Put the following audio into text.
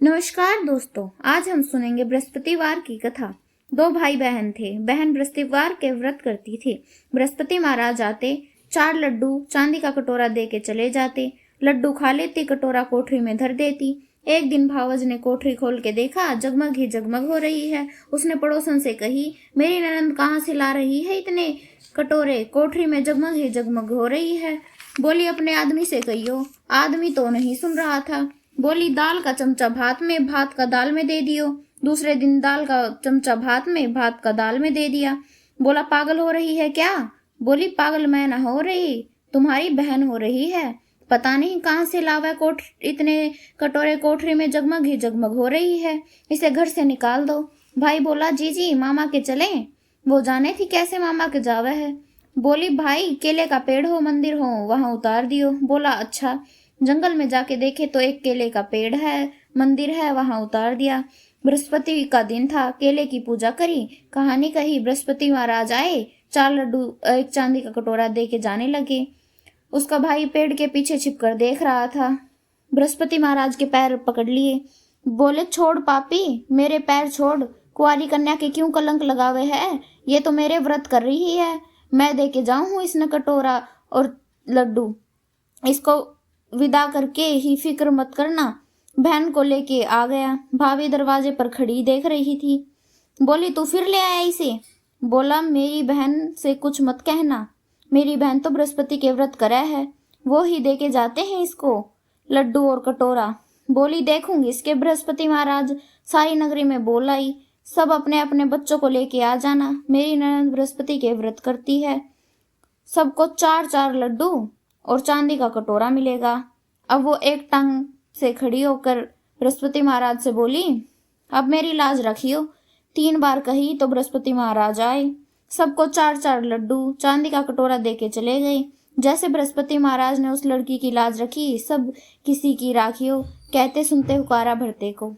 नमस्कार दोस्तों, आज हम सुनेंगे बृहस्पतिवार की कथा। दो भाई बहन थे। बहन बृहस्पतिवार के व्रत करती थी। बृहस्पति महाराज आते, 4 लड्डू चांदी का कटोरा दे के चले जाते। लड्डू खा लेती, कटोरा कोठरी में धर देती। एक दिन भावज ने कोठरी खोल के देखा, जगमग ही जगमग हो रही है। उसने पड़ोसन से कही, मेरी ननंद कहाँ से ला रही है इतने कटोरे? कोठरी में जगमग ही जगमग हो रही है। बोली, अपने आदमी से कहियो। आदमी तो नहीं सुन रहा था। बोली, दाल का चमचा भात में, भात का दाल में दे दियो। दूसरे दिन दाल का चमचा भात में, भात का दाल में दे दिया। बोला, पागल हो रही है क्या? बोली, पागल मैं ना हो रही, तुम्हारी बहन हो रही है। पता नहीं कहाँ से लावा इतने कटोरे, कोठरी में जगमग ही जगमग हो रही है। इसे घर से निकाल दो। भाई बोला, जी मामा के चलें। वो जाने थी कैसे मामा के जावे है। बोली, भाई केले का पेड़ हो, मंदिर हो, वहां उतार दियो। बोला, अच्छा। जंगल में जाके देखे तो एक केले का पेड़ है, मंदिर है, वहां उतार दिया। बृहस्पति का दिन था, केले की पूजा करी, कहानी कही। बृहस्पति महाराज आए, 4 लड्डू एक चांदी का कटोरा दे के जाने लगे। उसका भाई पेड़ के पीछे छिपकर देख रहा था। बृहस्पति महाराज के पैर पकड़ लिए। बोले, छोड़ पापी, मेरे पैर छोड़। कुंवारी कन्या के क्यों कलंक लगावे है? ये तो मेरे व्रत कर रही है। मैं दे के जाऊं इसने कटोरा और लड्डू। इसको विदा करके ही फिक्र मत करना। बहन को लेके आ गया। भाभी दरवाजे पर खड़ी देख रही थी। बोली, तू फिर ले आया इसे? बोला, मेरी बहन से कुछ मत कहना। मेरी बहन तो बृहस्पति के व्रत करे है, वो ही दे के जाते हैं इसको लड्डू और कटोरा। बोली, देखूंगी इसके। बृहस्पति महाराज सारी नगरी में बोल आई, सब अपने अपने बच्चों को लेके आ जाना, मेरी ननद बृहस्पति के व्रत करती है। सबको 4-4 लड्डू और चांदी का कटोरा मिलेगा। अब वो एक टांग से खड़ी होकर बृहस्पति महाराज से बोली, अब मेरी लाज रखियो। 3 बार कही तो बृहस्पति महाराज आए। सबको 4-4 लड्डू चांदी का कटोरा दे के चले गए। जैसे बृहस्पति महाराज ने उस लड़की की लाज रखी, सब किसी की राखियो, कहते सुनते हुकारा भरते को।